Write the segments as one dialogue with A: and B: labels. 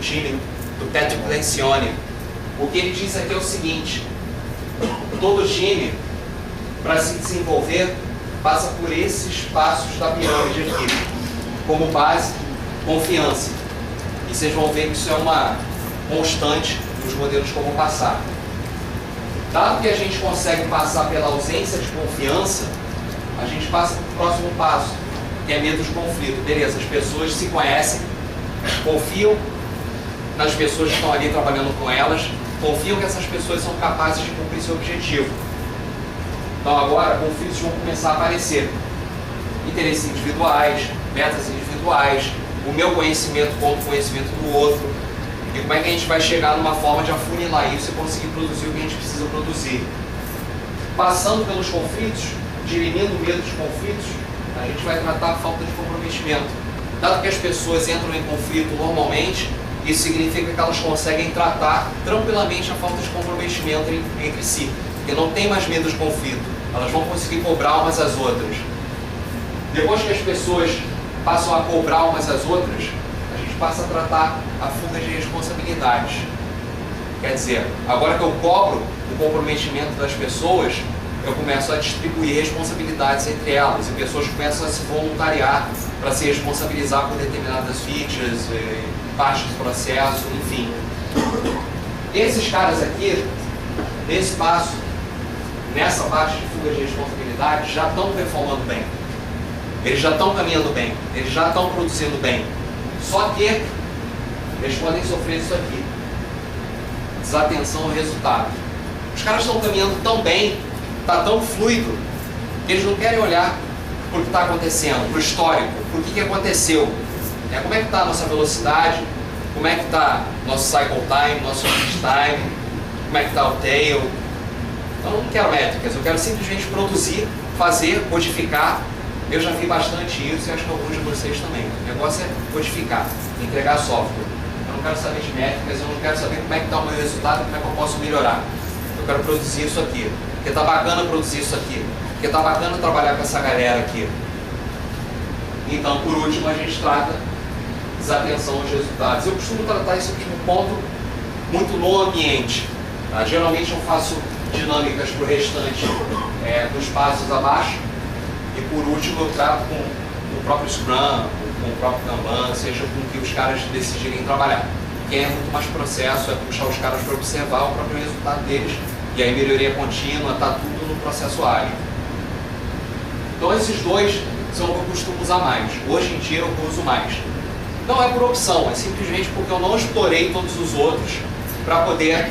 A: time do Patrick Lencioni. O que ele diz aqui é o seguinte: todo time, para se desenvolver, passa por esses passos da pirâmide aqui. Como base, confiança. E vocês vão ver que isso é uma constante nos modelos que eu vou passar. Dado que a gente consegue passar pela ausência de confiança, a gente passa para o próximo passo, que é medo de conflito. Beleza, as pessoas se conhecem, confiam nas pessoas que estão ali trabalhando com elas, confiam que essas pessoas são capazes de cumprir seu objetivo. Então agora conflitos vão começar a aparecer. Interesses individuais, metas individuais, o meu conhecimento contra o conhecimento do outro. E como é que a gente vai chegar numa forma de afunilar isso e conseguir produzir o que a gente precisa produzir? Passando pelos conflitos, dirimindo o medo dos conflitos, a gente vai tratar a falta de comprometimento. Dado que as pessoas entram em conflito normalmente, isso significa que elas conseguem tratar tranquilamente a falta de comprometimento entre si, porque não tem mais medo de conflito, elas vão conseguir cobrar umas às outras. Depois que as pessoas passam a cobrar umas às outras, a gente passa a tratar a fuga de responsabilidades. Quer dizer, agora que eu cobro o comprometimento das pessoas, eu começo a distribuir responsabilidades entre elas e pessoas começam a se voluntariar para se responsabilizar por determinadas features, partes do processo, enfim. Esses caras aqui, nesse passo, nessa parte de fuga de responsabilidade, já estão performando bem. Eles já estão caminhando bem, eles já estão produzindo bem. Só que eles podem sofrer isso aqui: desatenção ao resultado. Os caras estão caminhando tão bem, está tão fluido, que eles não querem olhar para o que está acontecendo, para o histórico, para o que aconteceu. Como é que está a nossa velocidade, como é que está nosso cycle time, nosso lead time, como é que está o tail. Então eu não quero métricas, eu quero simplesmente produzir, fazer, codificar. Eu já vi bastante isso e acho que alguns de vocês também. O negócio é codificar, entregar software. Eu não quero saber de métricas, eu não quero saber como é que está o meu resultado, como é que eu posso melhorar. Eu quero produzir isso aqui, porque está bacana produzir isso aqui, porque está bacana trabalhar com essa galera aqui. Então, por último, a gente trata desatenção aos resultados. Eu costumo tratar esse último ponto muito no ambiente. Tá? Geralmente eu faço dinâmicas para o restante dos passos abaixo. E por último eu trato com o próprio Scrum, com o próprio Kanban, seja com o que os caras decidirem trabalhar. Quem é muito mais processo é puxar os caras para observar o próprio resultado deles. E aí melhoria contínua, está tudo no processo ágil. Então esses dois são o que eu costumo usar mais. Hoje em dia eu uso mais. Não é por opção, é simplesmente porque eu não explorei todos os outros para poder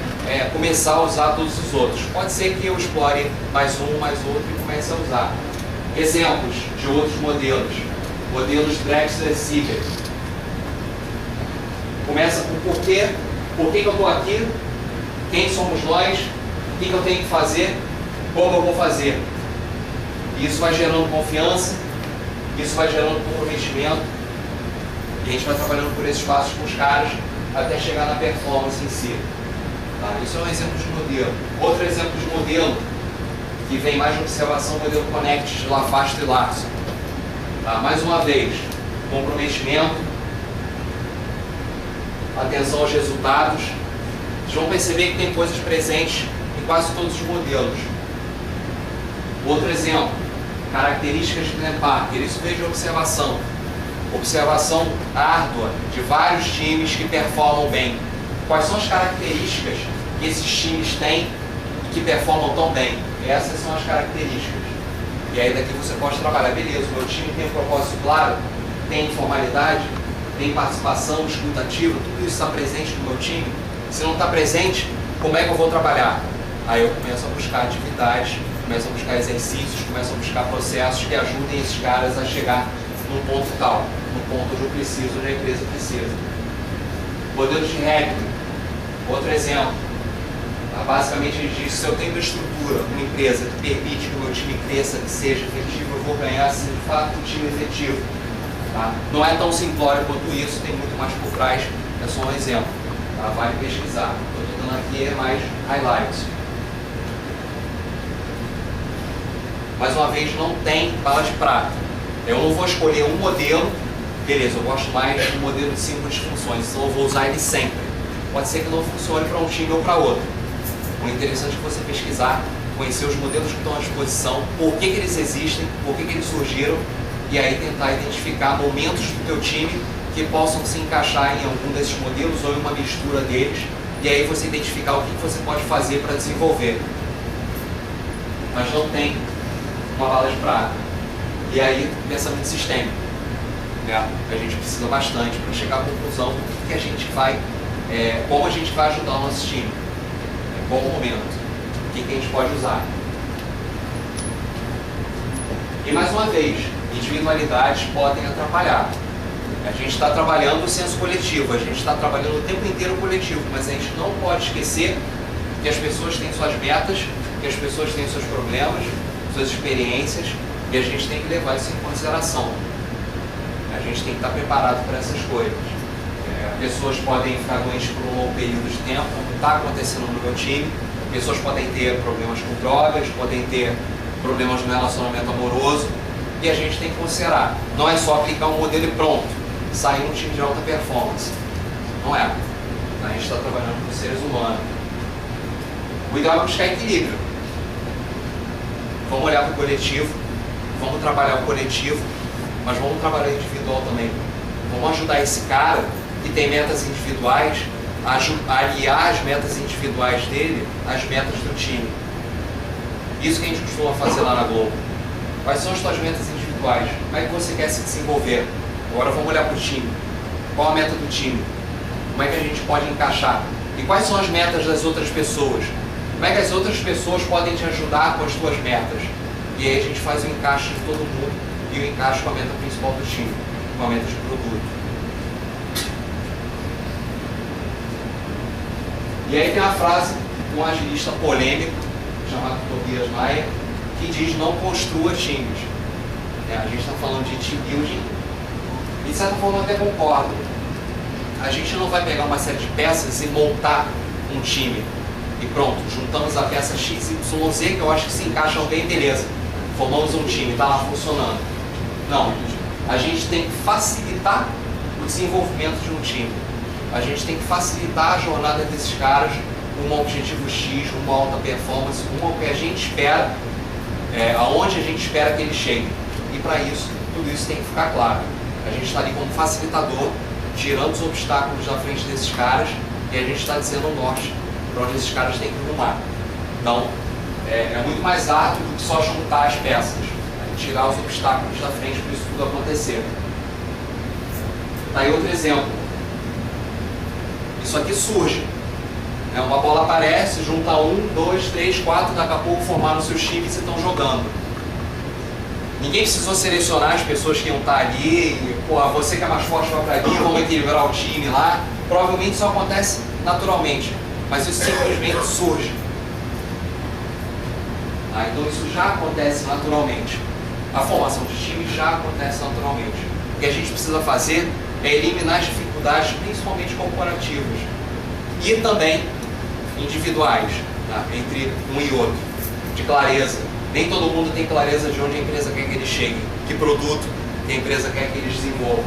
A: começar a usar todos os outros. Pode ser que eu explore mais um, mais outro e comece a usar. Exemplos de outros modelos. Modelos Drexler-Sieber. Começa com por que eu estou aqui, quem somos nós, o que eu tenho que fazer, como eu vou fazer. Isso vai gerando confiança, isso vai gerando comprometimento, e a gente vai trabalhando por esses passos com os caras até chegar na performance em si. Tá? Isso é um exemplo de modelo. Outro exemplo de modelo que vem mais de observação, o modelo Connect de Lafast e Larson. Tá? Mais uma vez, comprometimento, atenção aos resultados. Vocês vão perceber que tem coisas presentes em quase todos os modelos. Outro exemplo, características de Glenn Parker. Isso veio de observação. Observação árdua de vários times que performam bem. Quais são as características que esses times têm e que performam tão bem? Essas são as características. E aí daqui você pode trabalhar, beleza, o meu time tem um propósito claro, tem informalidade, tem participação, escuta ativa, tudo isso está presente no meu time. Se não está presente, como é que eu vou trabalhar? Aí eu começo a buscar atividades, começo a buscar exercícios, começo a buscar processos que ajudem esses caras a chegar num ponto tal, no ponto onde eu preciso, onde a empresa precisa. Modelo de Hagman, outro exemplo. Basicamente ele diz, se eu tenho uma estrutura, uma empresa que permite que o meu time cresça, que seja efetivo, eu vou ganhar se de fato o time é efetivo. Tá? Não é tão simplório quanto isso, tem muito mais por trás, é só um exemplo. Tá? Vale pesquisar. Eu estou dando aqui mais highlights. Mais uma vez, não tem bala de prata. Eu não vou escolher um modelo beleza, eu gosto mais do modelo de 5 disfunções, então eu vou usar ele sempre. Pode ser que não funcione para um time ou para outro. O interessante é você pesquisar, conhecer os modelos que estão à disposição, por que eles existem, por que eles surgiram, e aí tentar identificar momentos do teu time que possam se encaixar em algum desses modelos ou em uma mistura deles, e aí você identificar o que você pode fazer para desenvolver. Mas não tem uma bala de prata. E aí, pensamento sistêmico. A gente precisa bastante para chegar à conclusão do que a gente vai, como a gente vai ajudar o nosso time, qual o momento, o que a gente pode usar. E mais uma vez, individualidades podem atrapalhar. A gente está trabalhando o senso coletivo, a gente está trabalhando o tempo inteiro o coletivo, mas a gente não pode esquecer que as pessoas têm suas metas, que as pessoas têm seus problemas, suas experiências, e a gente tem que levar isso em consideração. A gente tem que estar preparado para essas coisas. Pessoas podem ficar doentes por um longo período de tempo, como está acontecendo no meu time. Pessoas podem ter problemas com drogas, podem ter problemas no relacionamento amoroso, e a gente tem que considerar. Não é só aplicar um modelo e pronto, sair um time de alta performance. Não é. A gente está trabalhando com seres humanos. O ideal é buscar equilíbrio. Vamos olhar para o coletivo, vamos trabalhar o coletivo, mas vamos trabalhar o individual também. Vamos ajudar esse cara que tem metas individuais a aliar as metas individuais dele às metas do time. Isso que a gente costuma fazer lá na Globo. Quais são as suas metas individuais? Como é que você quer se desenvolver? Agora vamos olhar para o time. Qual a meta do time? Como é que a gente pode encaixar? E quais são as metas das outras pessoas? Como é que as outras pessoas podem te ajudar com as suas metas? E aí a gente faz o encaixe de todo mundo e o encaixe com a meta principal do time, com a meta de produto. E aí tem uma frase de um agilista polêmico, chamado Tobias Maia, que diz: não construa times. A gente está falando de team building, e de certa forma eu até concordo. A gente não vai pegar uma série de peças e montar um time. E pronto, juntamos a peça X, Y, Z, que eu acho que se encaixam bem, beleza. Formamos um time, está lá funcionando. Não, a gente tem que facilitar o desenvolvimento de um time. A gente tem que facilitar a jornada desses caras rumo a um objetivo X, rumo a alta performance, rumo ao que a gente espera, aonde a gente espera que eles cheguem. E para isso, tudo isso tem que ficar claro. A gente está ali como facilitador, tirando os obstáculos da frente desses caras, e a gente está dizendo o norte para onde esses caras têm que rumar. Então, é muito mais árduo do que só juntar as peças, tirar os obstáculos da frente para isso tudo acontecer. Tá aí outro exemplo. Isso aqui surge. Uma bola aparece, junta 1, 2, 3, 4, daqui a pouco formaram seus times e estão jogando. Ninguém precisou selecionar as pessoas que iam estar ali, você que é mais forte vai para ali, vamos equilibrar o time lá. Provavelmente isso acontece naturalmente, mas isso simplesmente surge. Então isso já acontece naturalmente. A formação de time já acontece naturalmente. O que a gente precisa fazer é eliminar as dificuldades, principalmente corporativas, e também individuais, entre um e outro, de clareza. Nem todo mundo tem clareza de onde a empresa quer que eles cheguem, que produto que a empresa quer que eles desenvolvam.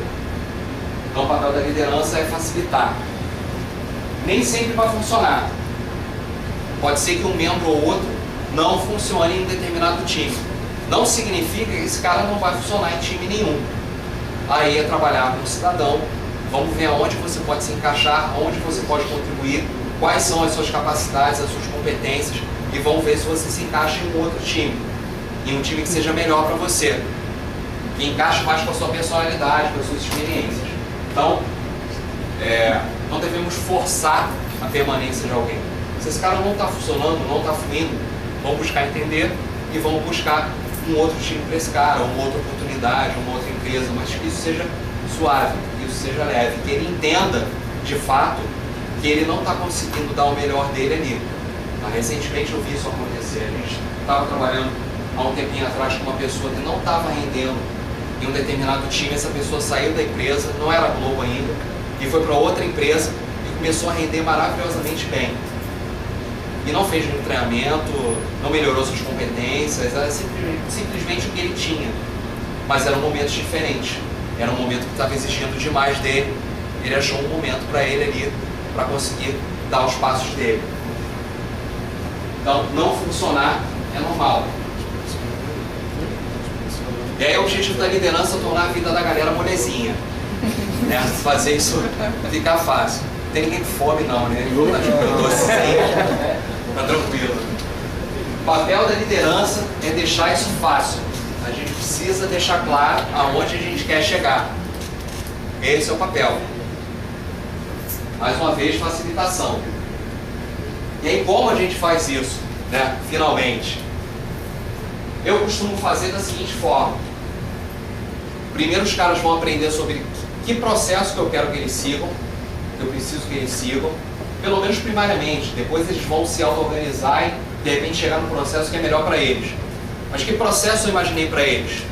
A: Então o papel da liderança é facilitar. Nem sempre vai funcionar. Pode ser que um membro ou outro não funcione em um determinado time. Não significa que esse cara não vai funcionar em time nenhum. Aí é trabalhar com o cidadão, vamos ver aonde você pode se encaixar, aonde você pode contribuir, quais são as suas capacidades, as suas competências, e vamos ver se você se encaixa em um outro time, em um time que seja melhor para você, que encaixe mais com a sua personalidade, com as suas experiências. Então, não devemos forçar a permanência de alguém. Se esse cara não está funcionando, não está fluindo, vamos buscar entender e vamos buscar um outro time para esse cara, uma outra oportunidade, uma outra empresa, mas que isso seja suave, que isso seja leve, que ele entenda de fato que ele não está conseguindo dar o melhor dele ali. Recentemente eu vi isso acontecer. A gente estava trabalhando há um tempinho atrás com uma pessoa que não estava rendendo em um determinado time. Essa pessoa saiu da empresa, não era Globo ainda, e foi para outra empresa e começou a render maravilhosamente bem. E não fez nenhum treinamento, não melhorou suas competências, era simplesmente o que ele tinha. Mas eram momentos diferentes. Era um momento que estava exigindo demais dele. Ele achou um momento para ele ali, para conseguir dar os passos dele. Então, não funcionar é normal. E aí o objetivo da liderança é tornar a vida da galera molezinha, né? Fazer isso ficar fácil. Não tem ninguém com fome não, né? Tá tipo docezinho, tá tranquilo. O papel da liderança é deixar isso fácil. A gente precisa deixar claro aonde a gente quer chegar. Esse é o papel. Mais uma vez, facilitação. E aí, como a gente faz isso, né? Finalmente? Eu costumo fazer da seguinte forma. Primeiro os caras vão aprender sobre que processo que eu quero que eles sigam, que eu preciso que eles sigam, pelo menos primariamente. Depois eles vão se auto-organizar e de repente chegar no processo que é melhor para eles. Mas que processo eu imaginei para eles?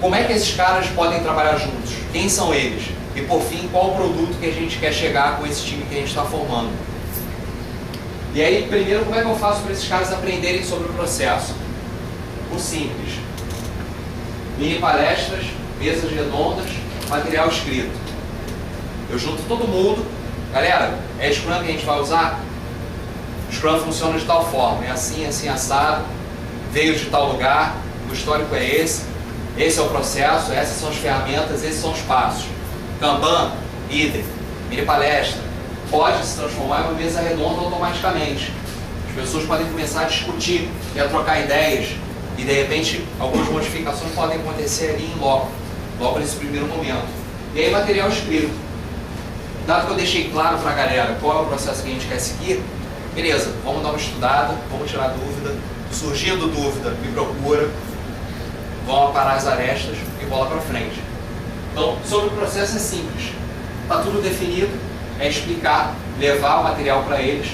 A: Como é que esses caras podem trabalhar juntos? Quem são eles? E por fim, qual o produto que a gente quer chegar com esse time que a gente está formando? E aí, primeiro, como é que eu faço para esses caras aprenderem sobre o processo? O simples. Mini palestras, mesas redondas, material escrito. Eu junto todo mundo. Galera, é Scrum que a gente vai usar? Scrum funciona de tal forma, é assim, assim, assado, veio de tal lugar, o histórico é esse é o processo, essas são as ferramentas, esses são os passos. Kanban, idem. Mini palestra, pode se transformar em uma mesa redonda automaticamente. As pessoas podem começar a discutir e a trocar ideias. E de repente, algumas modificações podem acontecer ali em logo nesse primeiro momento. E aí, material escrito. Dado que eu deixei claro para a galera qual é o processo que a gente quer seguir, beleza, vamos dar uma estudada, vamos tirar dúvida. Surgindo dúvida, me procura. Vamos aparar as arestas e bola para frente. Então, sobre o processo é simples. Está tudo definido, é explicar, levar o material para eles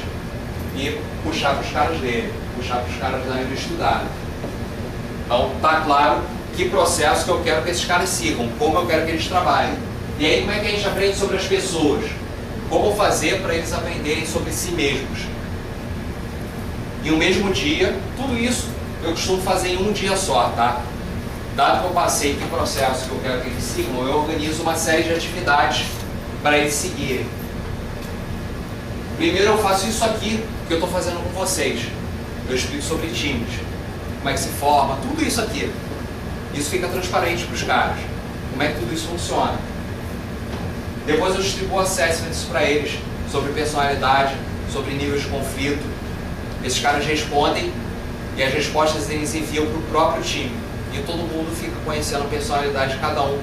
A: e puxar para os caras dele, puxar para os caras darem estudado. Então, está claro que processo que eu quero que esses caras sigam, como eu quero que eles trabalhem. E aí, como é que a gente aprende sobre as pessoas? Como fazer para eles aprenderem sobre si mesmos? Em um mesmo dia, tudo isso eu costumo fazer em um dia só, tá? Dado que eu passei que processo que eu quero que eles sigam, eu organizo uma série de atividades para eles seguirem. Primeiro eu faço isso aqui que eu estou fazendo com vocês. Eu explico sobre times, como é que se forma, tudo isso aqui. Isso fica transparente para os caras. Como é que tudo isso funciona. Depois eu distribuo assessments para eles sobre personalidade, sobre níveis de conflito. Esses caras respondem e as respostas eles enviam para o próprio time. E todo mundo fica conhecendo a personalidade de cada um,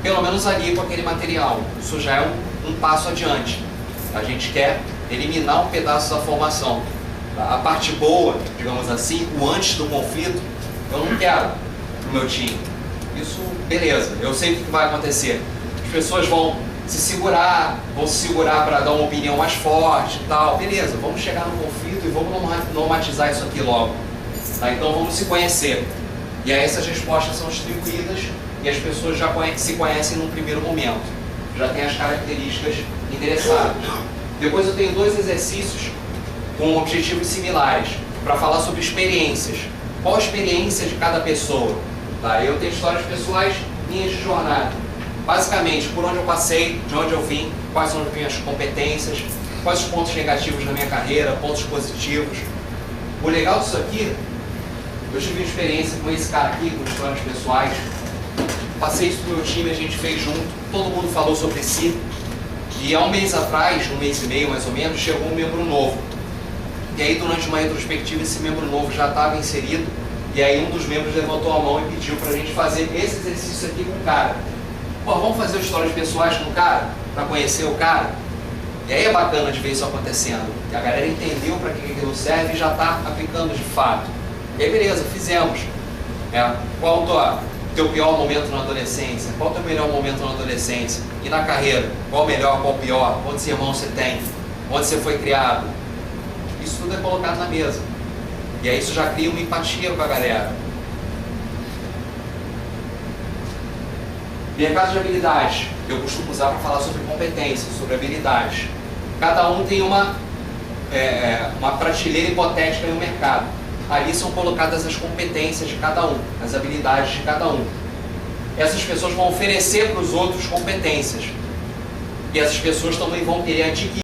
A: pelo menos ali com aquele material. Isso já é um passo adiante. A gente quer eliminar um pedaço da formação. A parte boa, digamos assim, o antes do conflito, eu não quero para o meu time. Isso, beleza, eu sei o que vai acontecer. As pessoas vão se segurar para dar uma opinião mais forte e tal. Beleza, vamos chegar no conflito e vamos normatizar isso aqui logo. Tá? Então vamos se conhecer. E aí essas respostas são distribuídas e as pessoas já se conhecem num primeiro momento. Já tem as características interessadas. Depois eu tenho 2 exercícios com objetivos similares, para falar sobre experiências. Qual a experiência de cada pessoa? Tá? Eu tenho histórias pessoais, linhas de jornada. Basicamente, por onde eu passei, de onde eu vim, quais são as minhas competências, quais os pontos negativos na minha carreira, pontos positivos. O legal disso aqui, eu tive uma experiência com esse cara aqui, com histórias pessoais. Passei isso pro meu time, a gente fez junto, todo mundo falou sobre si. E há um mês atrás, um mês e meio mais ou menos, chegou um membro novo. E aí, durante uma retrospectiva, esse membro novo já estava inserido. E aí, um dos membros levantou a mão e pediu para a gente fazer esse exercício aqui com o cara. Pô, vamos fazer histórias pessoais com o cara? Para conhecer o cara? E aí é bacana de ver isso acontecendo. Que a galera entendeu para que aquilo serve e já está aplicando de fato. E aí, beleza, fizemos. Qual o teu pior momento na adolescência? Qual o teu melhor momento na adolescência? E na carreira? Qual o melhor, qual o pior? Quantos irmãos você tem? Onde você foi criado? Isso tudo é colocado na mesa. E aí isso já cria uma empatia com a galera. Mercado de habilidades. Eu costumo usar para falar sobre competências, sobre habilidades. Cada um tem uma prateleira hipotética no mercado. Ali são colocadas as competências de cada um, as habilidades de cada um. essas pessoas vão oferecer para os outros competências. E essas pessoas também vão querer adquirir